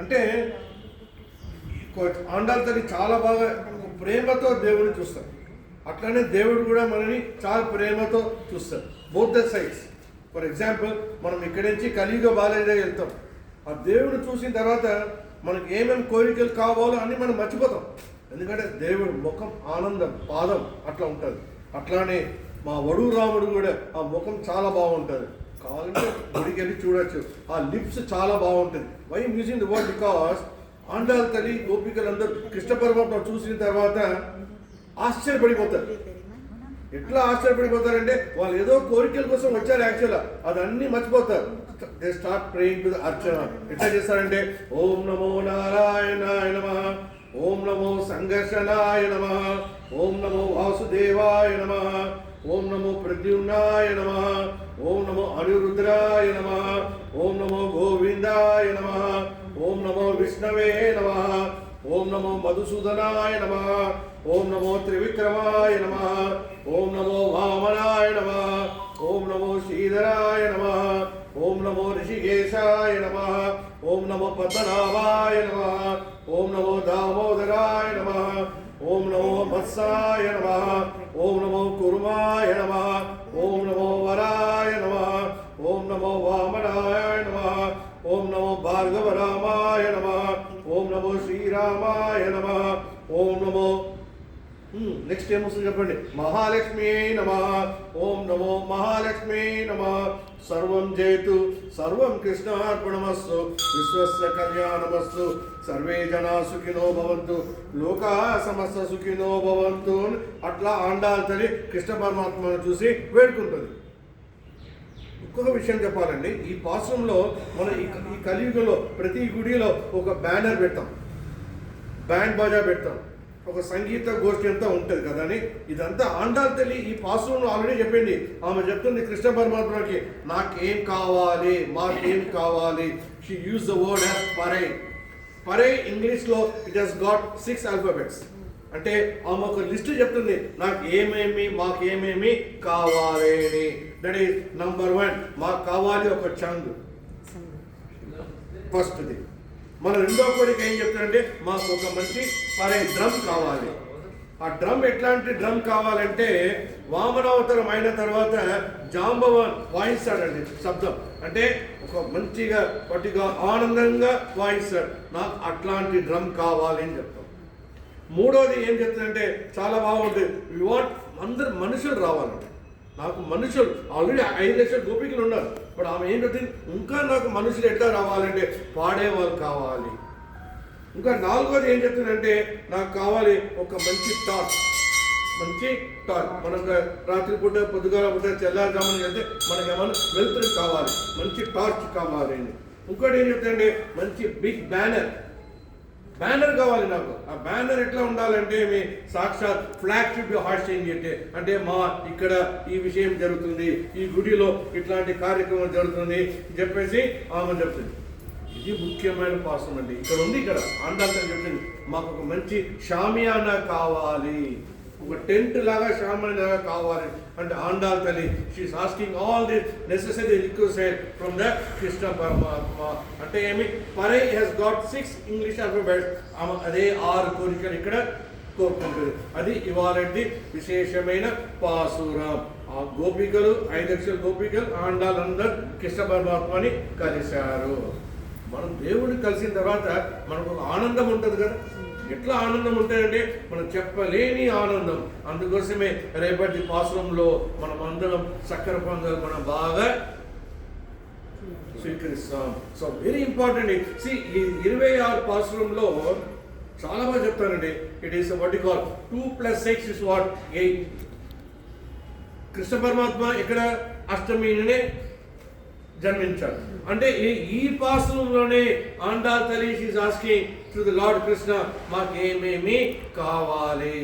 అంటే ఆండాల తల్లి చాలా బాగా ప్రేమతో దేవుడిని చూస్తారు. అట్లానే దేవుడు కూడా మనని చాలా ప్రేమతో చూస్తారు. Both the sides. For example, మనం ఇక్కడి నుంచి కలియుగ బాలయ్య దగ్గర వెళ్తాం. ఆ దేవుడిని చూసిన తర్వాత మనకి ఏమేమి కోరికలు కావాలో అన్నీ మనం మర్చిపోతాం. ఎందుకంటే దేవుడు ముఖం ఆనందం, పాదం అట్లా ఉంటుంది. అట్లానే మా వడు రాముడు కూడా ఆ ముఖం చాలా బాగుంటుంది. కావాలంటే గుడికి వెళ్ళి చూడొచ్చు. ఆ లిప్స్ చాలా బాగుంటుంది. Why using the word? Because ఆండాల తల్లి గోపికలందరూ కృష్ణ పరమాత్మ చూసిన తర్వాత ఆశ్చర్యపడిపోతారు. ఎట్లా ఆశ్చర్యపడిపోతారంటే వాళ్ళు ఏదో కోరికల కోసం వచ్చారు యాక్చువల్గా, అదన్నీ మర్చిపోతారు. They start praying to the archana. ఎట్లా చేస్తారంటే ఓం నమో నారాయణాయ నమః, ఓం నమో సంఘర్షణాయ నమః, ఓం నమో వాసుదేవాయ నమః, ఓం నమో ప్రద్యుమ్నాయ నమః, ఓం నమో అనిరుద్రాయ నమః, ఓం నమో గోవిందాయ నమః, ఓం నమో విష్ణవే నమః, ఓం నమో మధుసూదనాయ నమః, ఓం నమో త్రివిక్రమాయ నమః, ఓం నమో వామనాయ నమః, ఓం నమో శ్రీధరాయ నమః, ఓం నమో ఋషికేశాయ నమః, ఓం నమో పద్మనాభాయ నమః, ఓం నమో దామోదరాయ నమః, ఓం నమో మత్సాయ నమః, ఓం నమో కుర్మాయ నమః, ఓం నమో వరాయ నమః, ఓం నమో వామనాయ నమః, ఓం నమో భార్గవరామాయ నమః, ఓం నమో శ్రీరామాయ నమః, ఓం నమో నెక్స్ట్ ఏమొస్తుంది చెప్పండి, మహాలక్ష్మి నమః, ఓం నమో మహాలక్ష్మి నమః. సర్వం జయతు, సర్వం కృష్ణార్పణమస్తు, విశ్వస్య కళ్యాణమస్తు, సర్వే జనా సుఖినో భవంతు, లోకా సమస్త సుఖినో భవంతు. అట్లా ఆండాల తల్లి కృష్ణ పరమాత్మను చూసి వేడుకుంటుంది. ఇంకొక విషయం చెప్పాలండి, ఈ పాశ్రంలో మన ఈ కలియుగంలో ప్రతి గుడిలో ఒక బ్యానర్ పెడతాం, బ్యాండ్ బాజా పెడతాం, ఒక సంగీత గోష్ఠి అంతా ఉంటుంది కదా అని. ఇదంతా ఆండాల తల్లి ఈ పాశ్రంలో ఆల్రెడీ చెప్పింది. ఆమె చెప్తుంది కృష్ణ పరమాత్మకి నాకేం కావాలి, మాకేం కావాలి. She use the word as parai. పరై ఇంగ్లీష్లో ఇట్ హెస్ గాట్ 6 ఆల్ఫాబెట్స్. అంటే ఆమె ఒక లిస్ట్ చెప్తుంది, నాకు ఏమేమి మాకేమేమి కావాలి అని. దట్ ఈస్ నంబర్ 1, మాకు కావాలి ఒక చంగ్, ఫస్ట్ది. మన రెండో కోరిక ఏం చెప్తారంటే మాకు ఒక మంచి పరే డ్రమ్ కావాలి. ఆ డ్రమ్ ఎట్లాంటి డ్రమ్ కావాలంటే వామనావతారం అయిన తర్వాత జాంబవాన్ వాయిస్తాడండి శబ్దం. అంటే ఒక మంచిగా పట్టిగా ఆనందంగా వాయిస్తాడు. నాకు అట్లాంటి డ్రమ్ కావాలి అని చెప్తాం. మూడోది ఏం చెప్తుందంటే చాలా బాగుంటుంది, వి వాంట్ అందరు మనుషులు రావాలంటే. నాకు మనుషులు ఆల్రెడీ 5 లక్షల గోపికలు ఉన్నారు. బట్ ఆమె ఏం చెప్తుంది, ఇంకా నాకు మనుషులు ఎట్లా రావాలంటే పాడేవాళ్ళు కావాలి. ఇంకా నాలుగోది ఏం చెప్తుందంటే నాకు కావాలి ఒక మంచి టార్చ్. మంచి టార్చ్ మనకు రాత్రిపూట పొద్దుగాల పూట తెల్లారుజామున వెళ్తే మనకి ఏమైనా వెలుతురు కావాలి, మంచి టార్చ్ కావాలి అని. ఇంకోటి ఏం చెప్తుందంటే మంచి బిగ్ బ్యానర్ కావాలి నాకు. ఆ బ్యానర్ ఎట్లా ఉండాలంటే మీ సాక్షాత్ ఫ్లాగ్ షిప్ హాస్టింగ్ అంటే మా ఇక్కడ ఈ విషయం జరుగుతుంది, ఈ గుడిలో ఇట్లాంటి కార్యక్రమం జరుగుతుంది చెప్పేసి ఆమె చెప్తుంది. ఇది ముఖ్యమైన పాసం అండి. ఇక్కడ ఉంది, ఇక్కడ ఆండాల చెప్తుంది మాకు ఒక మంచి షామియానా కావాలి, ఒక టెంట్ లాగా షామియానా లాగా కావాలి. అంటే ఆండాల తల్లి she is asking all the necessary request from the Krishna పరమాత్మ. అంటే ఏమి, పరై హెస్ గాట్ 6 ఇంగ్లీష్ ఆల్ఫాబెట్స్. అదే 6 కోరికలు ఇక్కడ కోరుకుంటుంది. అది ఇవాళ విశేషమైన పాసురం. ఆ గోపికలు 5 లక్షల గోపికలు ఆండాలందరూ కృష్ణ పరమాత్మని కలిశారు. మనం దేవుడిని కలిసిన తర్వాత మనకు ఒక ఆనందం ఉంటుంది కదా. ఎట్లా ఆనందం ఉంటుందంటే మనం చెప్పలేని ఆనందం. అందుకోసమే రేపటి పాశ్రంలో మనం అందరం చక్కెర పొంగల్ మనం బాగా స్వీకరిస్తాం. So very important. ఈ 26 పాశ్రంలో చాలా బాగా చెప్తారండి. It is what you call 2 + 6 is what 8. Krishna పరమాత్మ ఇక్కడ అష్టమినే జన్మించాడు. అంటే ఈ పాశ్రంలోనే ఆండాల తల్లి she is asking to the lord Krishna మాకేమేమి కావాలి.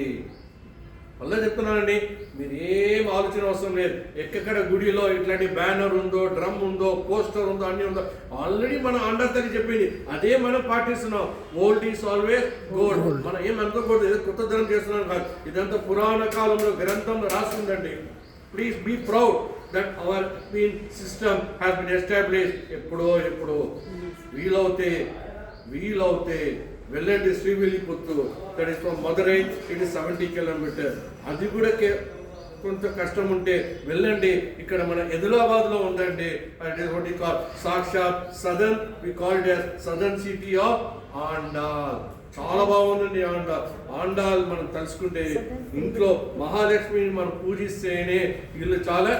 మళ్ళీ చెప్తున్నానండి, మీరు ఏం ఆలోచన అవసరం లేదు. ఎక్కడ గుడిలో ఇట్లాంటి బ్యానర్ ఉందో, డ్రమ్ ఉందో, పోస్టర్ ఉందో, అన్నీ ఉందో ఆల్రెడీ మన ఆండాల తల్లి చెప్పింది. అదే మనం పాటిస్తున్నాం. Old is always gold. మనం ఏం అనుకోకూడదు, ఏదో కొత్త ధనం చేస్తున్నాం కాదు. ఇదంతా పురాణ కాలంలో గ్రంథంలో రాస్తుందండి. Please be proud that our system has been established. ఎప్పుడో వీలవుతే వీలవుతే వెళ్ళండి Srivilliputhur. That is from Madurai it is 70 kilometre. అది కూడా కొంత కష్టం ఉంటే వెళ్ళండి. ఇక్కడ మన ఆదిలాబాద్లో ఉందండి. It is what you call సాక్షాత్ southern, we called as southern city of Andal. చాలా బాగుందండి ఆండాల్. ఆండాల్ మనం తలుచుకుంటే ఇంట్లో మహాలక్ష్మిని మనం పూజిస్తేనే ఇల్లు చాలా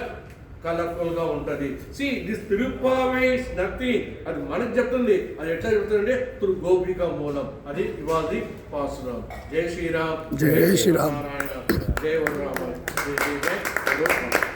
కలర్ఫుల్ గా ఉంటది. See this Tiruppavai is nothing. అది మనకు చెప్తుంది. అది ఎట్లా చెప్తుందంటే త్రూ గోపిక మూలం. అది ఇవాళ పాసురాం. జై శ్రీరామ్, జై శ్రీరామ్, నారాయణ, జై వరరామ, జై జై జై.